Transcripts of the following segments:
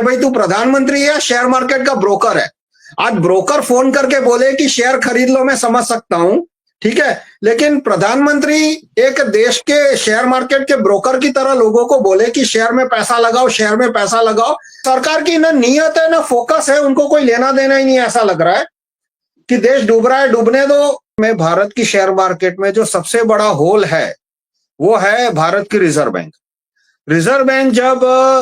भाई तू प्रधानमंत्री है, शेयर मार्केट का ब्रोकर है। आज ब्रोकर फोन करके बोले कि शेयर खरीद लो, मैं समझ सकता हूं, ठीक है, लेकिन प्रधानमंत्री एक देश के शेयर मार्केट के ब्रोकर की तरह लोगों को बोले कि शेयर में पैसा लगाओ, शेयर में पैसा लगाओ। सरकार की ना नियत है ना फोकस है, उनको कोई लेना देना ही नहीं। ऐसा लग रहा है कि देश डूब रहा है, डूबने दो। में भारत की शेयर मार्केट में जो सबसे बड़ा होल है वो है भारत की रिजर्व बैंक। रिजर्व बैंक जब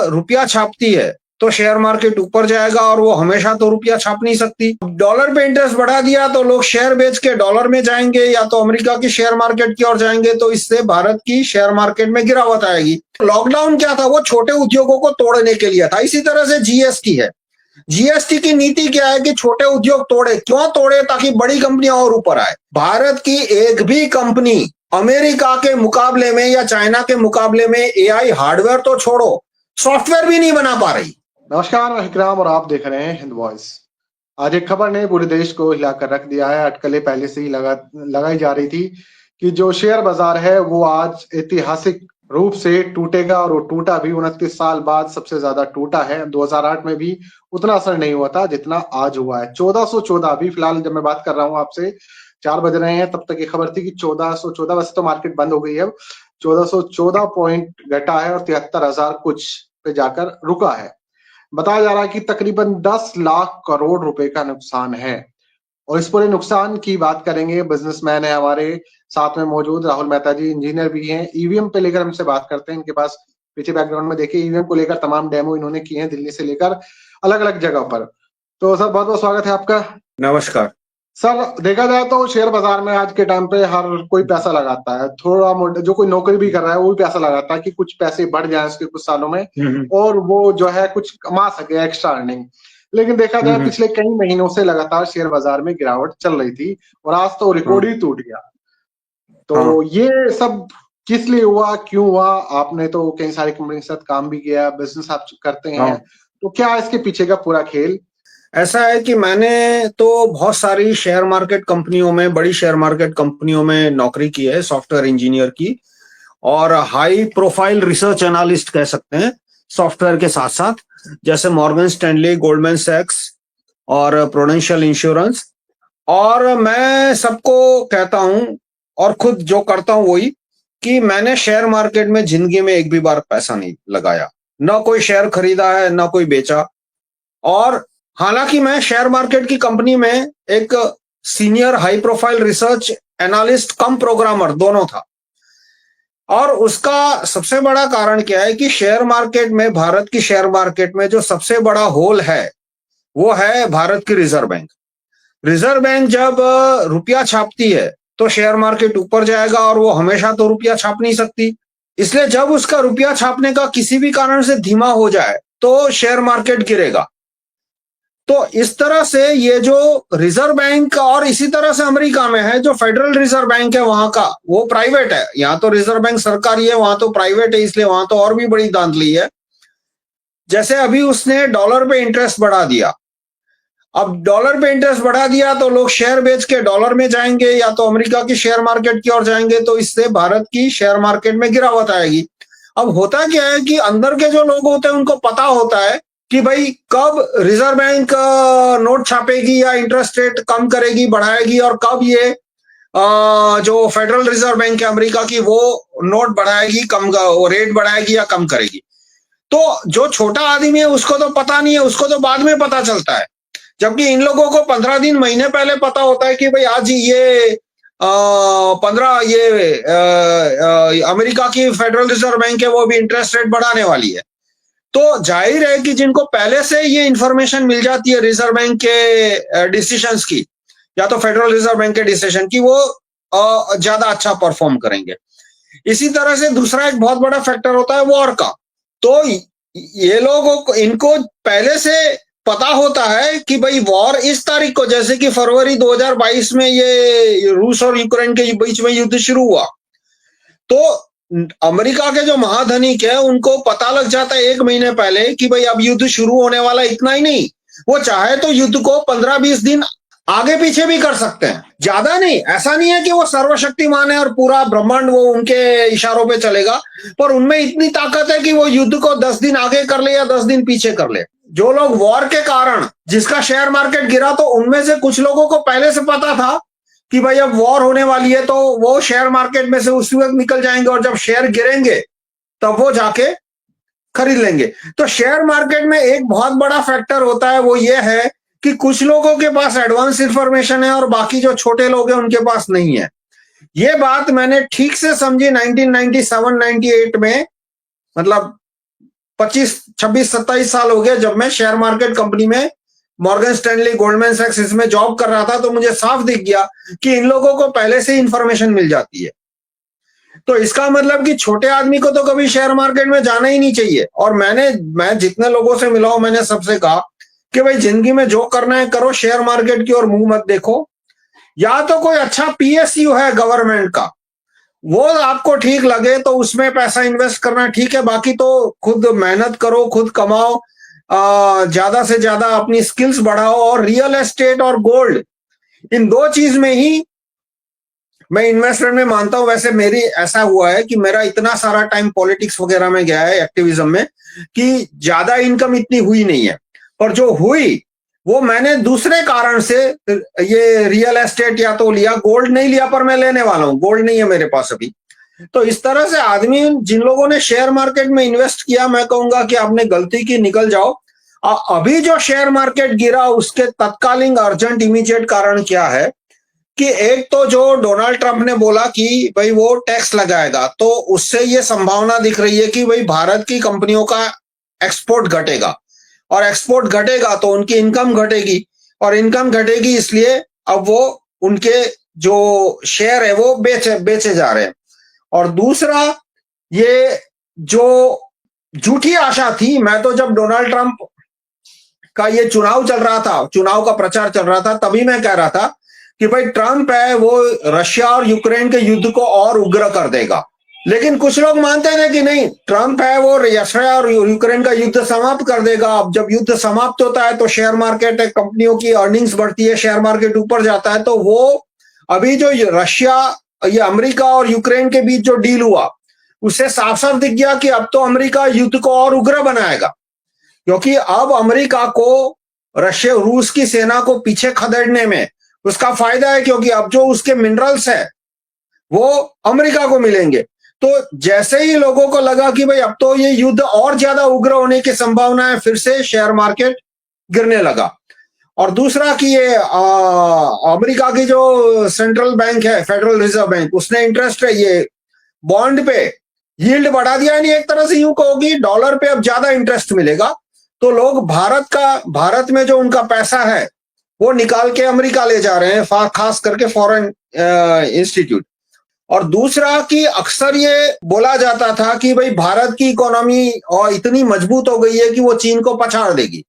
रुपया छापती है तो शेयर मार्केट ऊपर जाएगा, और वो हमेशा तो रुपया छाप नहीं सकती। डॉलर पे इंटरेस्ट बढ़ा दिया तो लोग शेयर बेच के डॉलर में जाएंगे या तो अमेरिका की शेयर मार्केट की ओर जाएंगे, तो इससे भारत की शेयर मार्केट में गिरावट आएगी। लॉकडाउन क्या था, वो छोटे उद्योगों को तोड़ने के लिए था। इसी तरह से जीएसटी है। जीएसटी की नीति क्या है कि छोटे उद्योग तोड़े, क्यों तोड़े? ताकि बड़ी कंपनियां और ऊपर आए। भारत की एक भी कंपनी अमेरिका के मुकाबले में या चाइना के मुकाबले में एआई हार्डवेयर तो छोड़ो, सॉफ्टवेयर भी नहीं बना पा रही। नमस्कार, मैं विक्रम और आप देख रहे हैं हिंद वॉइस। आज एक खबर ने पूरे देश को हिलाकर रख दिया है। अटकलें पहले से ही लगाई जा रही थी कि जो शेयर बाजार है वो आज ऐतिहासिक रूप से टूटेगा, और वो टूटा भी। 29 साल बाद सबसे ज्यादा टूटा है। 2008 में भी उतना असर नहीं हुआ था जितना आज हुआ है। 1414 अभी फिलहाल जब मैं बात कर रहा हूँ आपसे 4 बज रहे हैं, तब तक ये खबर थी कि 1414, वैसे तो मार्केट बंद हो गई है अब, 1414 पॉइंट घटा है और 73,000 कुछ पे जाकर रुका है। बताया जा रहा है कि तकरीबन 10 लाख करोड़ रुपए का नुकसान है। और इस पूरे नुकसान की बात करेंगे, बिजनेसमैन है हमारे साथ में मौजूद राहुल मेहता जी, इंजीनियर भी हैं। ईवीएम पे लेकर हमसे बात करते हैं। इनके पास पीछे बैकग्राउंड में देखिए ईवीएम को लेकर तमाम डेमो इन्होंने किए हैं, दिल्ली से लेकर अलग अलग जगह पर। तो सर बहुत बहुत स्वागत है आपका। नमस्कार सर, देखा जाए तो शेयर बाजार में आज के टाइम पे हर कोई पैसा लगाता है। थोड़ा मोटा जो कोई नौकरी भी कर रहा है वो भी पैसा लगाता है कि कुछ पैसे बढ़ जाए उसके कुछ सालों में और वो जो है कुछ कमा सके, एक्स्ट्रा अर्निंग। लेकिन देखा जाए पिछले कई महीनों से लगातार शेयर बाजार में गिरावट चल रही थी और आज तो रिकॉर्ड ही टूट गया। तो ये सब किस लिए हुआ, क्यों हुआ? आपने तो कई सारी कंपनी के साथ काम भी किया, बिजनेस आप करते हैं, तो क्या इसके पीछे का पूरा खेल? ऐसा है कि मैंने तो बहुत सारी शेयर मार्केट कंपनियों में, बड़ी शेयर मार्केट कंपनियों में नौकरी की है, सॉफ्टवेयर इंजीनियर की, और हाई प्रोफाइल रिसर्च एनालिस्ट कह सकते हैं सॉफ्टवेयर के साथ साथ, जैसे मॉर्गन स्टैनली, गोल्डमैन सैक्स और प्रूडेंशियल इंश्योरेंस। और मैं सबको कहता हूं और खुद जो करता हूं वही, कि मैंने शेयर मार्केट में जिंदगी में एक भी बार पैसा नहीं लगाया, ना कोई शेयर खरीदा है ना कोई बेचा। और हालांकि मैं शेयर मार्केट की कंपनी में एक senior high profile research analyst कम प्रोग्रामर दोनों था। और उसका सबसे बड़ा कारण क्या है कि शेयर मार्केट में, भारत की शेयर मार्केट में जो सबसे बड़ा होल है वो है भारत की रिजर्व बैंक। रिजर्व बैंक जब रुपया छापती है तो शेयर मार्केट ऊपर जाएगा, और वो हमेशा तो रुपया छाप नहीं सकती। इसलिए जब उसका रुपया छापने का किसी भी कारण से धीमा हो जाए तो शेयर मार्केट गिरेगा। तो इस तरह से ये जो रिजर्व बैंक, और इसी तरह से अमेरिका में है जो फेडरल रिजर्व बैंक है वहां का, वो प्राइवेट है। यहाँ तो रिजर्व बैंक सरकारी है, वहां तो प्राइवेट है, इसलिए वहां तो और भी बड़ी धांधली है। जैसे अभी उसने डॉलर पे इंटरेस्ट बढ़ा दिया। अब डॉलर पे इंटरेस्ट बढ़ा दिया तो लोग शेयर बेच के डॉलर में जाएंगे या तो अमेरिका की शेयर मार्केट की ओर जाएंगे, तो इससे भारत की शेयर मार्केट में गिरावट आएगी। अब होता क्या है कि अंदर के जो लोग होते हैं उनको पता होता है कि भाई कब रिजर्व बैंक नोट छापेगी या इंटरेस्ट रेट कम करेगी, बढ़ाएगी, और कब ये जो फेडरल रिजर्व बैंक है अमेरिका की वो नोट बढ़ाएगी, कम रेट बढ़ाएगी या कम करेगी। तो जो छोटा आदमी है उसको तो पता नहीं है, उसको तो बाद में पता चलता है। जबकि इन लोगों को 15 दिन, महीने पहले पता होता है कि भाई आज ये 15 ये अमेरिका की फेडरल रिजर्व बैंक है वो भी इंटरेस्ट रेट बढ़ाने वाली है। तो जाहिर है कि जिनको पहले से ये इंफॉर्मेशन मिल जाती है रिजर्व बैंक के डिसीजंस की या तो फेडरल रिजर्व बैंक के डिसीजन की, वो ज्यादा अच्छा परफॉर्म करेंगे। इसी तरह से दूसरा एक बहुत बड़ा फैक्टर होता है वॉर का। तो ये लोगों को, इनको पहले से पता होता है कि भाई वॉर इस तारीख को, जैसे कि फरवरी 2022 में ये रूस और यूक्रेन के बीच में युद्ध शुरू हुआ, तो अमेरिका के जो महाधनिक है उनको पता लग जाता है 1 महीने पहले कि भाई अब युद्ध शुरू होने वाला। इतना ही नहीं, वो चाहे तो युद्ध को 15-20 दिन आगे पीछे भी कर सकते हैं। ज्यादा नहीं, ऐसा नहीं है कि वो सर्वशक्तिमान है और पूरा ब्रह्मांड वो उनके इशारों पे चलेगा, पर उनमें इतनी ताकत है कि वो युद्ध को 10 दिन आगे कर ले या 10 दिन पीछे कर ले। जो लोग वॉर के कारण जिसका शेयर मार्केट गिरा, तो उनमें से कुछ लोगों को पहले से पता था कि भाई अब वॉर होने वाली है, तो वो शेयर मार्केट में से उसी वक्त निकल जाएंगे और जब शेयर गिरेंगे तब वो जाके खरीद लेंगे। तो शेयर मार्केट में एक बहुत बड़ा फैक्टर होता है, वो ये है कि कुछ लोगों के पास एडवांस इंफॉर्मेशन है और बाकी जो छोटे लोग हैं उनके पास नहीं है। ये बात मैंने ठीक से समझी 1997-98 में, मतलब 25, 26, 27 साल हो गए जब मैं शेयर मार्केट कंपनी में मॉर्गन स्टैनली, गोल्डमैन सैक्स इसमें जॉब कर रहा था। तो मुझे साफ दिख गया कि इन लोगों को पहले से इंफॉर्मेशन मिल जाती है। तो इसका मतलब कि छोटे आदमी को तो कभी शेयर मार्केट में जाना ही नहीं चाहिए। और मैं जितने लोगों से मिला हूं, मैंने सबसे कहा कि भाई जिंदगी में जो करना है करो, शेयर मार्केट की ओर मुंह मत देखो। या तो कोई अच्छा पीएसयू है गवर्नमेंट का, वो आपको ठीक लगे तो उसमें पैसा इन्वेस्ट करना ठीक है, बाकी तो खुद मेहनत करो, खुद कमाओ, ज्यादा से ज्यादा अपनी स्किल्स बढ़ाओ। और रियल एस्टेट और गोल्ड, इन दो चीज में ही मैं इन्वेस्टमेंट में मानता हूं। वैसे मेरी ऐसा हुआ है कि मेरा इतना सारा टाइम पॉलिटिक्स वगैरह में गया है, एक्टिविज्म में, कि ज्यादा इनकम इतनी हुई नहीं है। पर जो हुई वो मैंने दूसरे कारण से, ये रियल एस्टेट या तो लिया, गोल्ड नहीं लिया, पर मैं लेने वाला हूं, गोल्ड नहीं है मेरे पास अभी। तो इस तरह से आदमी, जिन लोगों ने शेयर मार्केट में इन्वेस्ट किया, मैं कहूंगा कि आपने गलती की, निकल जाओ। अभी जो शेयर मार्केट गिरा उसके तत्कालीन अर्जेंट इमीडिएट कारण क्या है कि एक तो जो डोनाल्ड ट्रंप ने बोला कि भाई वो टैक्स लगाएगा, तो उससे ये संभावना दिख रही है कि भाई भारत की कंपनियों का एक्सपोर्ट घटेगा, और एक्सपोर्ट घटेगा तो उनकी इनकम घटेगी, और इनकम घटेगी इसलिए अब वो उनके जो शेयर है वो बेचे जा रहे हैं। और दूसरा, ये जो झूठी आशा थी, मैं तो जब डोनाल्ड ट्रंप का ये चुनाव चल रहा था, चुनाव का प्रचार चल रहा था, तभी मैं कह रहा था कि भाई ट्रंप है वो रशिया और यूक्रेन के युद्ध को और उग्र कर देगा। लेकिन कुछ लोग मानते हैं कि नहीं, ट्रंप है वो रशिया और यूक्रेन का युद्ध समाप्त कर देगा। अब जब युद्ध समाप्त होता है तो शेयर मार्केट, कंपनियों की अर्निंग्स बढ़ती है, शेयर मार्केट ऊपर जाता है। तो वो अभी जो रशिया, ये अमेरिका और यूक्रेन के बीच जो डील हुआ, उससे साफ साफ दिख गया कि अब तो अमेरिका युद्ध को और उग्र बनाएगा, क्योंकि अब अमेरिका को रशिया, रूस की सेना को पीछे खदेड़ने में उसका फायदा है, क्योंकि अब जो उसके मिनरल्स है वो अमेरिका को मिलेंगे। तो जैसे ही लोगों को लगा कि भाई अब तो ये युद्ध और ज्यादा उग्र होने की संभावना है, फिर से शेयर मार्केट गिरने लगा। और दूसरा कि ये अमेरिका की जो सेंट्रल बैंक है, फेडरल रिजर्व बैंक, उसने इंटरेस्ट है ये बॉन्ड पे यील्ड बढ़ा दिया है। नहीं, एक तरह से यूं कहोगी डॉलर पे अब ज्यादा इंटरेस्ट मिलेगा, तो लोग भारत में जो उनका पैसा है वो निकाल के अमेरिका ले जा रहे हैं, खास करके फॉरेन इंस्टीट्यूट। और दूसरा कि अक्सर ये बोला जाता था कि भाई भारत की इकोनॉमी और इतनी मजबूत हो गई है कि वो चीन को पछाड़ देगी।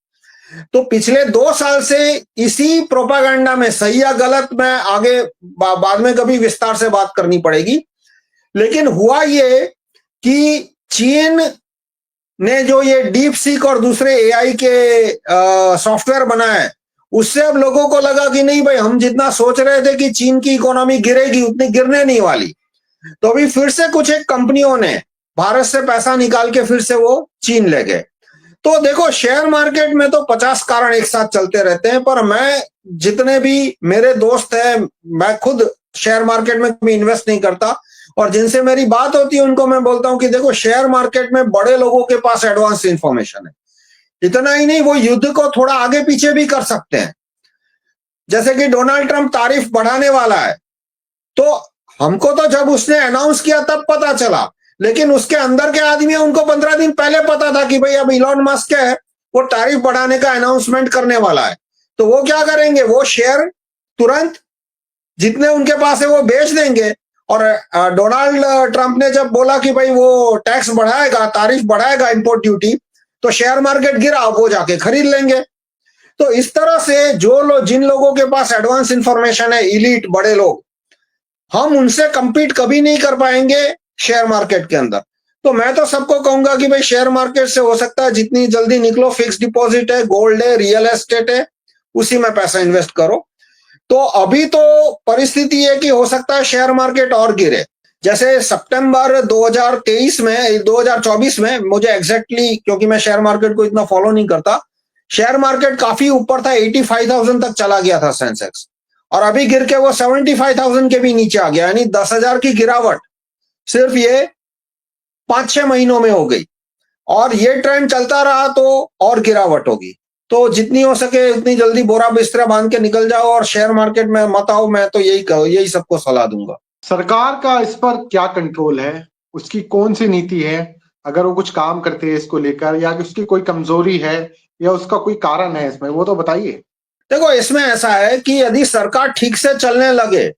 तो पिछले 2 साल से इसी प्रोपागेंडा में, सही या गलत मैं आगे बाद में कभी विस्तार से बात करनी पड़ेगी, लेकिन हुआ ये कि चीन ने जो ये डीप सीक और दूसरे एआई के सॉफ्टवेयर बनाए, उससे अब लोगों को लगा कि नहीं भाई, हम जितना सोच रहे थे कि चीन की इकोनॉमी गिरेगी, उतनी गिरने नहीं वाली। तो अभी फिर से कुछ एक कंपनियों ने भारत से पैसा निकाल के फिर से वो चीन ले गए। तो देखो, शेयर मार्केट में तो 50 कारण एक साथ चलते रहते हैं, पर मैं, जितने भी मेरे दोस्त हैं, मैं खुद शेयर मार्केट में कभी इन्वेस्ट नहीं करता, और जिनसे मेरी बात होती है उनको मैं बोलता हूं कि देखो, शेयर मार्केट में बड़े लोगों के पास एडवांस इंफॉर्मेशन है। इतना ही नहीं, वो युद्ध को थोड़ा आगे पीछे भी कर सकते हैं। जैसे कि डोनाल्ड ट्रंप तारीफ बढ़ाने वाला है, तो हमको तो जब उसने अनाउंस किया तब पता चला, लेकिन उसके अंदर के आदमी है, उनको 15 दिन पहले पता था कि भाई अब इलॉन मस्क है वो तारीफ बढ़ाने का अनाउंसमेंट करने वाला है। तो वो क्या करेंगे, वो शेयर तुरंत जितने उनके पास है वो बेच देंगे। और डोनाल्ड ट्रंप ने जब बोला कि भाई वो टैक्स बढ़ाएगा, तारीफ बढ़ाएगा, इंपोर्ट ड्यूटी, तो शेयर मार्केट गिरा, वो जाके खरीद लेंगे। तो इस तरह से जिन लोगों के पास एडवांस इंफॉर्मेशन है, इलीट बड़े लोग, हम उनसे कंपीट कभी नहीं कर पाएंगे शेयर मार्केट के अंदर। तो मैं तो सबको कहूंगा कि भाई शेयर मार्केट से हो सकता है जितनी जल्दी निकलो, फिक्स डिपॉजिट है, गोल्ड है, रियल एस्टेट है, उसी में पैसा इन्वेस्ट करो। तो अभी तो परिस्थिति है कि हो सकता है शेयर मार्केट और गिरे। जैसे सितंबर 2023 में 2024 में मुझे एग्जैक्टली क्योंकि मैं शेयर मार्केट को इतना फॉलो नहीं करता, शेयर मार्केट काफी ऊपर था, 85,000 तक चला गया था सेंसेक्स, और अभी गिर के वो 75,000 के भी नीचे आ गया, यानी 10,000 की गिरावट सिर्फ ये 5-6 महीनों में हो गई। और ये ट्रेंड चलता रहा तो और गिरावट होगी। तो जितनी हो सके उतनी जल्दी बोरा बिस्तरा बांध के निकल जाओ और शेयर मार्केट में मत आओ। मैं तो यही सबको सलाह दूंगा। सरकार का इस पर क्या कंट्रोल है, उसकी कौन सी नीति है, अगर वो कुछ काम करते हैं इसको लेकर, या कि उसकी कोई कमजोरी है या उसका कोई कारण है इसमें, वो तो बताइए। देखो, इसमें ऐसा है कि यदि सरकार ठीक से चलने लगे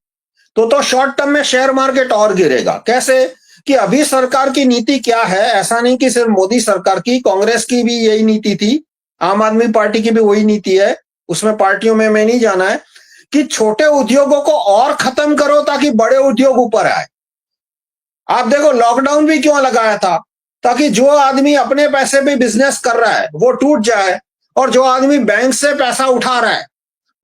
तो शॉर्ट टर्म में शेयर मार्केट और गिरेगा। कैसे कि अभी सरकार की नीति क्या है, ऐसा नहीं कि सिर्फ मोदी सरकार की, कांग्रेस की भी यही नीति थी, आम आदमी पार्टी की भी वही नीति है, उसमें पार्टियों में नहीं जाना है, कि छोटे उद्योगों को और खत्म करो ताकि बड़े उद्योग ऊपर आए। आप देखो, लॉकडाउन भी क्यों लगाया था, ताकि जो आदमी अपने पैसे पे बिजनेस कर रहा है वो टूट जाए, और जो आदमी बैंक से पैसा उठा रहा है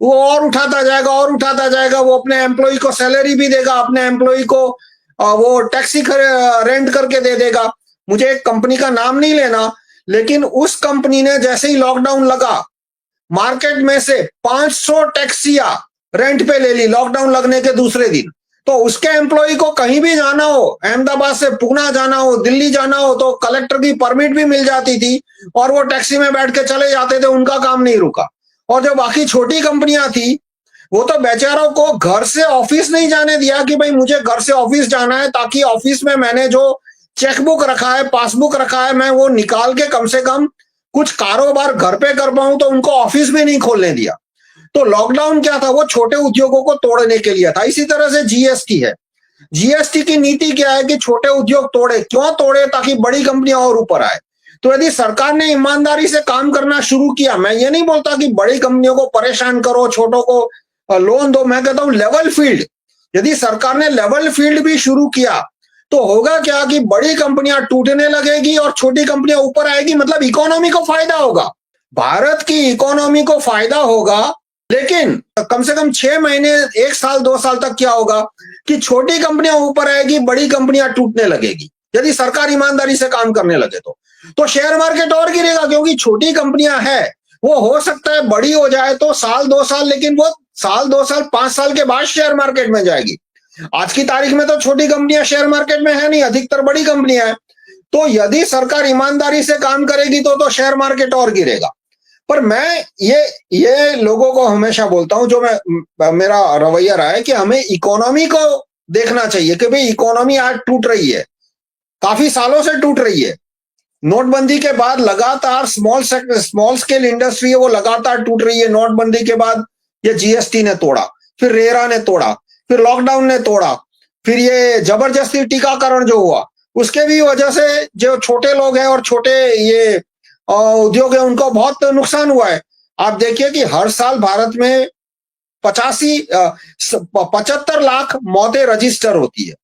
वो और उठाता जाएगा और उठाता जाएगा। वो अपने एम्प्लॉय को सैलरी भी देगा, अपने एम्प्लॉय को वो टैक्सी रेंट करके दे देगा। मुझे एक कंपनी का नाम नहीं लेना, लेकिन उस कंपनी ने जैसे ही लॉकडाउन लगा, मार्केट में से 500 टैक्सियां रेंट पे ले ली लॉकडाउन लगने के दूसरे दिन। तो उसके एम्प्लॉय को कहीं भी जाना हो, अहमदाबाद से पुणे जाना हो, दिल्ली जाना हो, तो कलेक्टर की परमिट भी मिल जाती थी और वो टैक्सी में बैठ के चले जाते थे, उनका काम नहीं रुका। और जो बाकी छोटी कंपनियां थी वो तो बेचारों को घर से ऑफिस नहीं जाने दिया कि भाई मुझे घर से ऑफिस जाना है, ताकि ऑफिस में मैंने जो चेकबुक रखा है, पासबुक रखा है, मैं वो निकाल के कम से कम कुछ कारोबार घर पे कर पाऊं। तो उनको ऑफिस में नहीं खोलने दिया। तो लॉकडाउन क्या था, वो छोटे उद्योगों को तोड़ने के लिए था। इसी तरह से जीएसटी है, जीएसटी की नीति क्या है कि छोटे उद्योग तोड़े, क्यों तोड़े, ताकि बड़ी कंपनियां और ऊपर आए। तो यदि सरकार ने ईमानदारी से काम करना शुरू किया, मैं ये नहीं बोलता कि बड़ी कंपनियों को परेशान करो, छोटों को लोन दो, मैं कहता हूं लेवल फील्ड, यदि सरकार ने लेवल फील्ड भी शुरू किया तो होगा क्या कि बड़ी कंपनियां टूटने लगेगी और छोटी कंपनियां ऊपर आएगी। मतलब इकोनॉमी को फायदा होगा, भारत की इकोनॉमी को फायदा होगा। लेकिन कम से कम 6 महीने, 1 साल, 2 साल तक क्या होगा कि छोटी कंपनियां ऊपर आएगी, बड़ी कंपनियां टूटने लगेगी, यदि सरकार ईमानदारी से काम करने लगे तो शेयर मार्केट और गिरेगा, क्योंकि छोटी कंपनियां है, वो हो सकता है बड़ी हो जाए तो साल 2 साल, लेकिन वो साल 2 साल 5 साल के बाद शेयर मार्केट में जाएगी। आज की तारीख में तो छोटी कंपनियां शेयर मार्केट में है नहीं, अधिकतर बड़ी कंपनियां हैं। तो यदि सरकार ईमानदारी से काम करेगी तो शेयर मार्केट और गिरेगा। पर मैं ये लोगों को हमेशा बोलता हूं, जो मेरा रवैया रहा है कि हमें इकोनॉमी को देखना चाहिए कि भाई इकोनॉमी आज टूट रही है, काफी सालों से टूट रही है। नोटबंदी के बाद लगातार स्मॉल स्केल इंडस्ट्री है वो लगातार टूट रही है। नोटबंदी के बाद ये जीएसटी ने तोड़ा, फिर रेरा ने तोड़ा, फिर लॉकडाउन ने तोड़ा, फिर ये जबरदस्ती टीकाकरण जो हुआ, उसके भी वजह से जो छोटे लोग हैं और छोटे ये उद्योग है उनको बहुत नुकसान हुआ है। आप देखिए कि हर साल भारत में 75 लाख मौतें रजिस्टर होती है,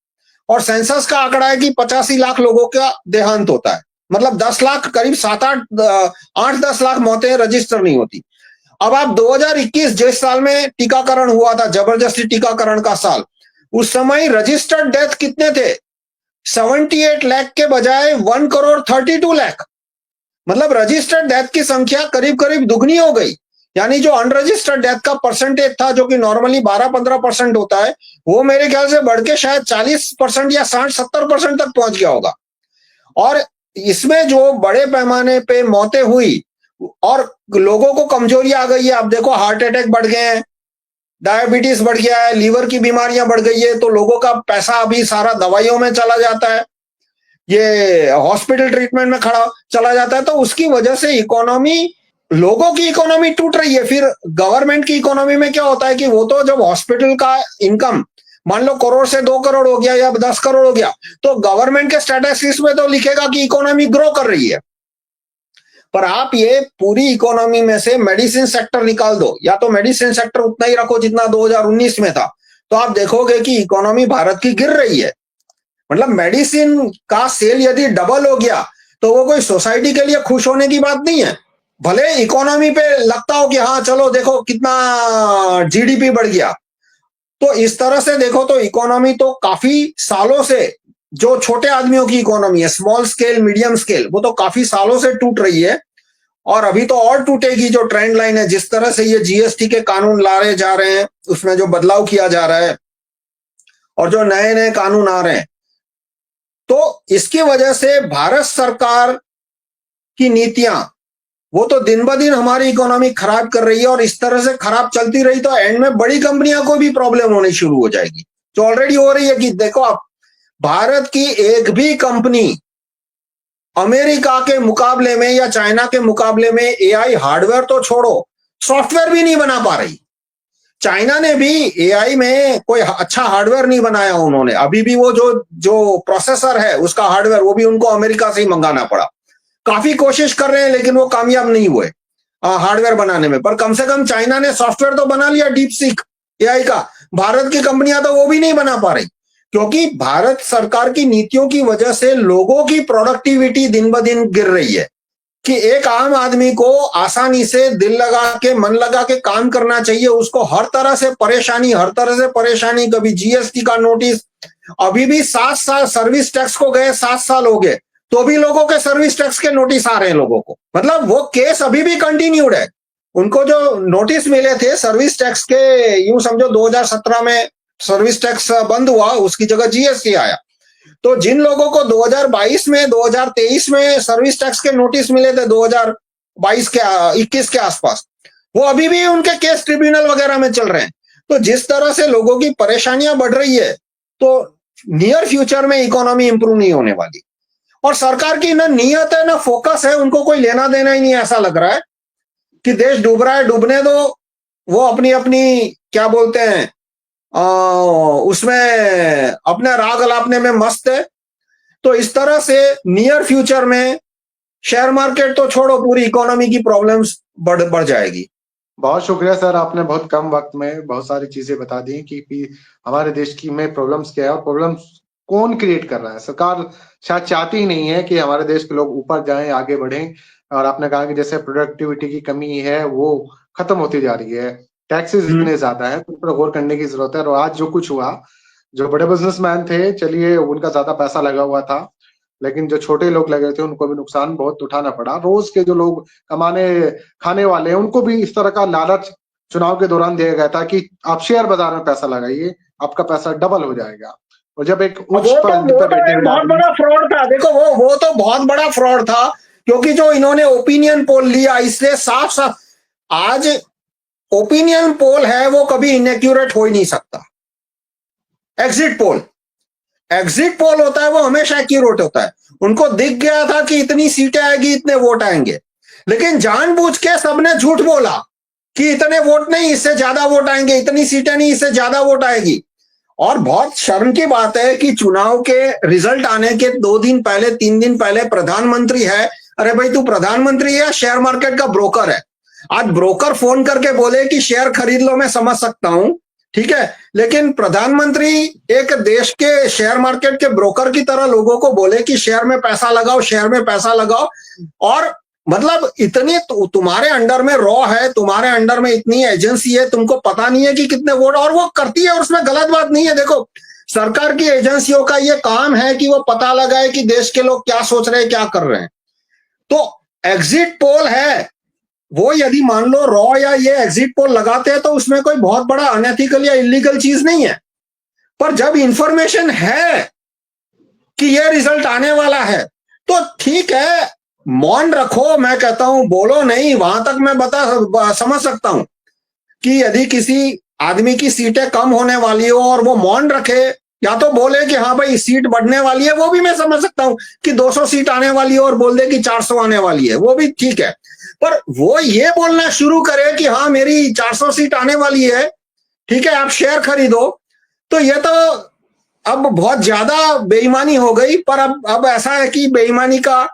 और सेंसस का आंकड़ा है कि 85 लाख लोगों का देहांत होता है। मतलब 10 लाख, करीब 8-10 लाख मौतें रजिस्टर नहीं होती। अब आप 2021 जिस साल में टीकाकरण हुआ था, जबरदस्ती टीकाकरण का साल, उस समय रजिस्टर्ड डेथ कितने थे? 78 लाख के बजाय 1,32,00,000। मतलब रजिस्टर्ड डेथ की संख्या करीब करीब दुगनी हो गई। यानी जो अनरजिस्टर्ड डेथ का परसेंटेज था, जो कि नॉर्मली 12-15% होता है, वो मेरे ख्याल से बढ़ के शायद 40% या 60-70% तक पहुंच गया होगा। और इसमें जो बड़े पैमाने पे मौतें हुई और लोगों को कमजोरी आ गई है। आप देखो, हार्ट अटैक बढ़ गए हैं, डायबिटीज बढ़ गया है, लीवर की बीमारियां बढ़ गई है, तो लोगों का पैसा अभी सारा दवाइयों में चला जाता है, ये हॉस्पिटल ट्रीटमेंट में खड़ा चला जाता है। तो उसकी वजह से इकोनॉमी, लोगों की इकोनॉमी टूट रही है। फिर गवर्नमेंट की इकोनॉमी में क्या होता है कि वो तो जब हॉस्पिटल का इनकम मान लो करोड़ से 2 करोड़ हो गया या 10 करोड़ हो गया, तो गवर्नमेंट के स्टैटिस्टिक्स में तो लिखेगा कि इकोनॉमी ग्रो कर रही है। पर आप ये पूरी इकोनॉमी में से मेडिसिन सेक्टर निकाल दो, या तो मेडिसिन सेक्टर उतना ही रखो जितना 2019 में था, तो आप देखोगे कि इकोनॉमी भारत की गिर रही है। मतलब मेडिसिन का सेल यदि डबल हो गया तो वो कोई सोसाइटी के लिए खुश होने की बात नहीं है। भले इकोनॉमी पे लगता हो कि हाँ चलो देखो कितना जीडीपी बढ़ गया, तो इस तरह से देखो तो इकोनॉमी तो काफी सालों से, जो छोटे आदमियों की इकोनॉमी है, स्मॉल स्केल मीडियम स्केल, वो तो काफी सालों से टूट रही है। और अभी तो और टूटेगी। जो ट्रेंड लाइन है, जिस तरह से ये जीएसटी के कानून लाए जा रहे हैं, उसमें जो बदलाव किया जा रहा है और जो नए नए कानून आ रहे हैं, तो इसकी वजह से भारत सरकार की नीतियां वो तो दिन ब दिन हमारी इकोनॉमी खराब कर रही है। और इस तरह से खराब चलती रही तो एंड में बड़ी कंपनियों को भी प्रॉब्लम होनी शुरू हो जाएगी, जो ऑलरेडी हो रही है। कि देखो आप, भारत की एक भी कंपनी अमेरिका के मुकाबले में या चाइना के मुकाबले में एआई हार्डवेयर तो छोड़ो, सॉफ्टवेयर भी नहीं बना पा रही। चाइना ने भी एआई में कोई अच्छा हार्डवेयर नहीं बनाया उन्होंने। अभी भी वो जो जो प्रोसेसर है उसका हार्डवेयर, वो भी उनको अमेरिका से ही मंगाना पड़ा। काफी कोशिश कर रहे हैं लेकिन वो कामयाब नहीं हुए हार्डवेयर बनाने में। पर कम से कम चाइना ने सॉफ्टवेयर तो बना लिया डीप सीक एआई का। भारत की कंपनियां तो वो भी नहीं बना पा रही, क्योंकि भारत सरकार की नीतियों की वजह से लोगों की प्रोडक्टिविटी दिन ब दिन गिर रही है। कि एक आम आदमी को आसानी से दिल लगा के, मन लगा के काम करना चाहिए, उसको हर तरह से परेशानी, कभी जीएसटी का नोटिस। अभी भी 7 साल सर्विस टैक्स को गए, 7 साल हो गए, तो भी लोगों के सर्विस टैक्स के नोटिस आ रहे हैं लोगों को। मतलब वो केस अभी भी कंटिन्यूड है। उनको जो नोटिस मिले थे सर्विस टैक्स के, यूं समझो 2017 में सर्विस टैक्स बंद हुआ, उसकी जगह जीएसटी आया। तो जिन लोगों को 2022 में, 2023 में सर्विस टैक्स के नोटिस मिले थे, 2022 के 21 के आसपास, वो अभी भी उनके केस ट्रिब्यूनल वगैरह में चल रहे हैं। तो जिस तरह से लोगों की परेशानियां बढ़ रही है, तो नियर फ्यूचर में इकोनॉमी इंप्रूव नहीं होने वाली। और सरकार की ना नियत है ना फोकस है, उनको कोई लेना देना ही नहीं। ऐसा लग रहा है कि देश डूब रहा है, डूबने दो, वो अपनी अपनी क्या बोलते हैं उसमें अपने राग अलापने में मस्त है। तो इस तरह से नियर फ्यूचर में शेयर मार्केट तो छोड़ो, पूरी इकोनॉमी की प्रॉब्लम्स बढ़ जाएगी। बहुत शुक्रिया सर, आपने बहुत कम वक्त में बहुत सारी चीजें बता दी कि हमारे देश की में प्रॉब्लम्स क्या है और प्रॉब्लम्स कौन क्रिएट कर रहा है। सरकार शायद चाहती ही नहीं है कि हमारे देश के लोग ऊपर जाएं, आगे बढ़ें। और आपने कहा कि जैसे प्रोडक्टिविटी की कमी है वो खत्म होती जा रही है, टैक्सेस इतने ज्यादा है, तो उन पर गौर करने की जरूरत है। और आज जो कुछ हुआ, जो बड़े बिजनेसमैन थे, चलिए उनका ज्यादा पैसा लगा हुआ था, लेकिन जो छोटे लोग लगे थे उनको भी नुकसान बहुत उठाना पड़ा। रोज के जो लोग कमाने खाने वाले हैं उनको भी इस तरह का लालच चुनाव के दौरान दिया गया था कि आप शेयर बाजार में पैसा लगाइए, आपका पैसा डबल हो जाएगा। और जब एक उच्च पद पर बैठे हुए बहुत बड़ा फ्रॉड था। देखो वो तो बहुत बड़ा फ्रॉड था, क्योंकि जो इन्होंने ओपिनियन पोल लिया, इसलिए साफ साफ आज ओपिनियन पोल है वो कभी इनएक्यूरेट हो ही नहीं सकता। एग्जिट पोल होता है वो हमेशा एक्यूरेट होता है। उनको दिख गया था कि इतनी सीटें आएगी, इतने वोट आएंगे, लेकिन जानबूझ के सबने झूठ बोला कि इतने वोट नहीं, इससे ज्यादा वोट आएंगे, इतनी सीटें नहीं, इससे ज्यादा वोट आएगी। और बहुत शर्म की बात है कि चुनाव के रिजल्ट आने के 2 दिन पहले, 3 दिन पहले प्रधानमंत्री है, अरे भाई तू प्रधानमंत्री है, शेयर मार्केट का ब्रोकर है। आज ब्रोकर फोन करके बोले कि शेयर खरीद लो, मैं समझ सकता हूं, ठीक है, लेकिन प्रधानमंत्री एक देश के शेयर मार्केट के ब्रोकर की तरह लोगों को बोले कि शेयर में पैसा लगाओ, शेयर में पैसा लगाओ। और मतलब इतनी तुम्हारे अंडर में रॉ है, तुम्हारे अंडर में इतनी एजेंसी है, तुमको पता नहीं है कि कितने वोट, और वो करती है, और उसमें गलत बात नहीं है। देखो सरकार की एजेंसियों का ये काम है कि वो पता लगाए कि देश के लोग क्या सोच रहे हैं, क्या कर रहे हैं। तो एग्जिट पोल है वो, यदि मान लो रॉ या ये एग्जिट पोल लगाते हैं तो उसमें कोई बहुत बड़ा अनएथिकल या इलीगल चीज नहीं है। पर जब इंफॉर्मेशन है कि ये रिजल्ट आने वाला है तो ठीक है, मौन रखो। मैं कहता हूं बोलो नहीं, वहां तक मैं समझ सकता हूं कि यदि किसी आदमी की सीटें कम होने वाली हो और वो मौन रखे, या तो बोले कि हाँ भाई सीट बढ़ने वाली है, वो भी मैं समझ सकता हूं कि 200 सीट आने वाली है, और बोल दे कि 400 आने वाली है, वो भी ठीक है। पर वो ये बोलना शुरू करे कि हाँ मेरी 400 सीट आने वाली है, ठीक है आप शेयर खरीदो, तो ये तो अब बहुत ज्यादा बेईमानी हो गई। पर अब ऐसा है कि बेईमानी का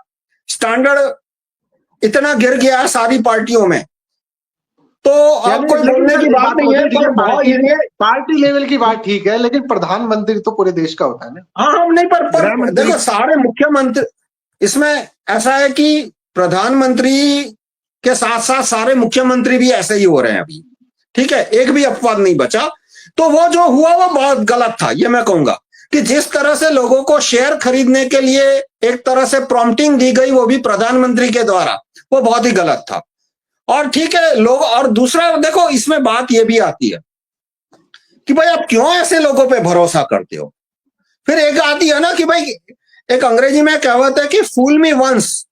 स्टैंडर्ड इतना गिर गया है सारी पार्टियों में, तो अब कोई बोलने की बात नहीं है। पर बहुत ये पार्टी लेवल की बात ठीक है, लेकिन प्रधानमंत्री तो पूरे देश का होता है ना। हाँ हम नहीं, पर देखो सारे मुख्यमंत्री, इसमें ऐसा है कि प्रधानमंत्री के साथ साथ सारे मुख्यमंत्री भी ऐसे ही हो रहे हैं अभी, ठीक है, एक भी अपवाद नहीं बचा। तो वो जो हुआ वो बहुत गलत था, ये मैं कहूंगा कि जिस तरह से लोगों को शेयर खरीदने के लिए एक तरह से प्रॉम्प्टिंग दी गई, वो भी प्रधानमंत्री के द्वारा, वो बहुत ही गलत था। और ठीक है लोग, और दूसरा देखो इसमें बात ये भी आती है कि भाई आप क्यों ऐसे लोगों पे भरोसा करते हो। फिर एक आती है ना कि भाई, एक अंग्रेजी में कहावत है कि fool me once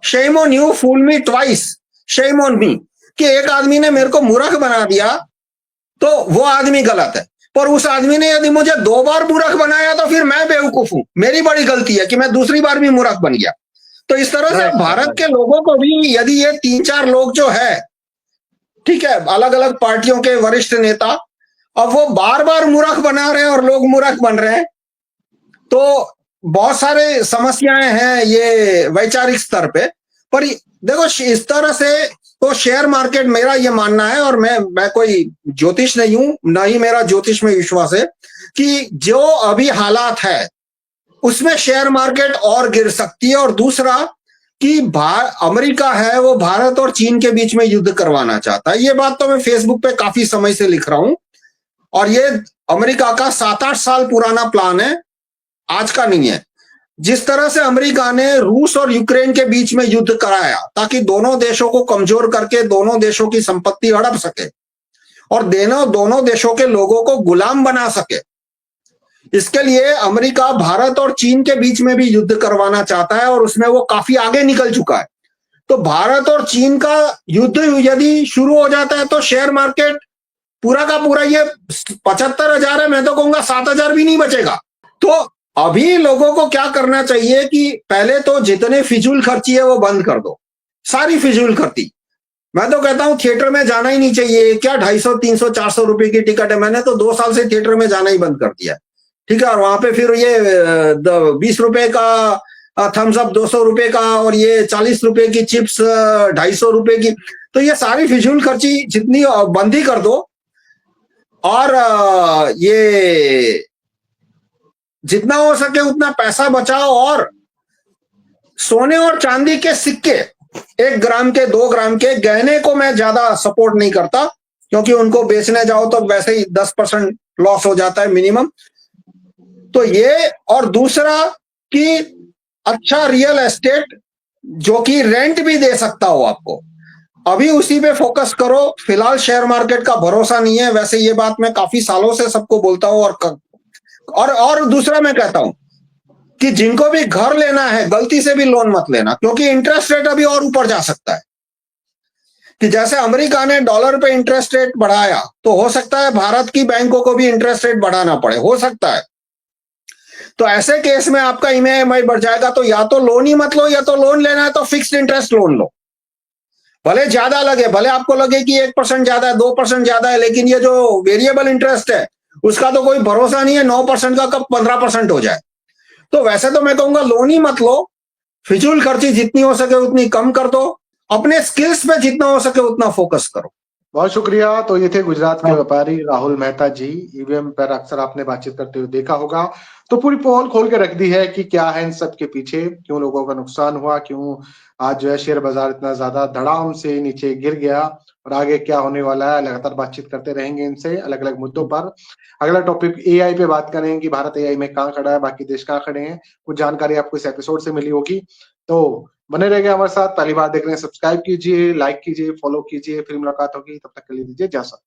shame on you, fool me twice shame on me, कि एक आदमी ने मेरे को मूर्ख बना दिया तो वो आदमी गलत है, पर उस आदमी ने यदि मुझे 2 बार मूर्ख बनाया तो फिर मैं बेवकूफ हूं, मेरी बड़ी गलती है कि मैं दूसरी बार भी मूर्ख बन गया। तो इस तरह से भारत के लोगों को भी यदि ये 3-4 लोग जो है, ठीक है, अलग अलग पार्टियों के वरिष्ठ नेता, अब वो बार बार मूर्ख बना रहे हैं और लोग मूर्ख बन रहे हैं, तो बहुत सारे समस्याएं हैं ये वैचारिक स्तर पे। पर देखो इस तरह से तो शेयर मार्केट, मेरा ये मानना है, और मैं कोई ज्योतिष नहीं हूं, ना ही मेरा ज्योतिष में विश्वास है, कि जो अभी हालात है उसमें शेयर मार्केट और गिर सकती है। और दूसरा कि अमेरिका है वो भारत और चीन के बीच में युद्ध करवाना चाहता है। ये बात तो मैं फेसबुक पे काफी समय से लिख रहा हूं, और ये अमेरिका का 7-8 साल पुराना प्लान है, आज का नहीं है। जिस तरह से अमेरिका ने रूस और यूक्रेन के बीच में युद्ध कराया ताकि दोनों देशों को कमजोर करके दोनों देशों की संपत्ति हड़प सके और दोनों देशों के लोगों को गुलाम बना सके, इसके लिए अमेरिका भारत और चीन के बीच में भी युद्ध करवाना चाहता है, और उसमें वो काफी आगे निकल चुका है। तो भारत और चीन का युद्ध यदि शुरू हो जाता है तो शेयर मार्केट पूरा का पूरा, ये 75,000 है, मैं तो कहूंगा 7,000 भी नहीं बचेगा। तो अभी लोगों को क्या करना चाहिए कि पहले तो जितने फिजूल खर्ची है वो बंद कर दो, सारी फिजूल खर्ची। मैं तो कहता हूं थिएटर में जाना ही नहीं चाहिए, क्या 250, 300, 400 रुपए की टिकट है, मैंने तो 2 साल से थिएटर में जाना ही बंद कर दिया, ठीक है। और वहां पे फिर ये 20 रुपए का थम्स अप 200 रुपए का, और ये 40 रुपए की चिप्स 250 रुपए की, तो ये सारी फिजूल खर्ची जितनी बंद ही कर दो। और ये जितना हो सके उतना पैसा बचाओ, और सोने और चांदी के सिक्के 1 ग्राम के 2 ग्राम के गहने को मैं ज्यादा सपोर्ट नहीं करता, क्योंकि उनको बेचने जाओ तो वैसे ही 10% लॉस हो जाता है मिनिमम। तो ये, और दूसरा कि अच्छा रियल एस्टेट जो कि रेंट भी दे सकता हो आपको, अभी उसी पे फोकस करो। फिलहाल शेयर मार्केट का भरोसा नहीं है, वैसे ये बात मैं काफी सालों से सबको बोलता हूं। और दूसरा मैं कहता हूं कि जिनको भी घर लेना है गलती से भी लोन मत लेना, क्योंकि इंटरेस्ट रेट अभी और ऊपर जा सकता है। कि जैसे अमेरिका ने डॉलर पे इंटरेस्ट रेट बढ़ाया, तो हो सकता है भारत की बैंकों को भी इंटरेस्ट रेट बढ़ाना पड़े, हो सकता है। तो ऐसे केस में आपका ईएमआई बढ़ जाएगा, तो या तो लोन ही मत लो, या तो लोन लेना है तो फिक्स्ड इंटरेस्ट लोन लो, भले ज्यादा लगे, भले आपको लगे कि 1% ज्यादा है, 2% ज्यादा है, लेकिन ये जो वेरिएबल इंटरेस्ट है उसका तो कोई भरोसा नहीं है, 9% का कब 15% हो जाए। तो वैसे तो मैं कहूंगा लोन ही मत लो, फिजूल खर्ची जितनी हो सके उतनी कम कर दो, अपने स्किल्स पे जितना हो सके उतना फोकस करो। बहुत शुक्रिया। तो ये थे गुजरात के व्यापारी राहुल मेहता जी। ईवीएम पर अक्सर आपने बातचीत करते हुए देखा होगा, तो पूरी पोल खोल के रख दी है कि क्या है इन सब के पीछे, क्यों लोगों का नुकसान हुआ, क्यों आज जो है शेयर बाजार इतना ज्यादा धड़ाम से नीचे गिर गया, और आगे क्या होने वाला है। लगातार बातचीत करते रहेंगे इनसे अलग अलग मुद्दों पर। अगला टॉपिक एआई पे बात करेंगे कि भारत एआई में कहाँ खड़ा है, बाकी देश कहाँ खड़े हैं। कुछ जानकारी आपको इस एपिसोड से मिली होगी, तो बने रहेंगे हमारे साथ। पहली बार देख रहे हैं सब्सक्राइब कीजिए, लाइक कीजिए, फॉलो कीजिए। फिर मुलाकात होगी, तब तक के लिए दीजिए इजाजत।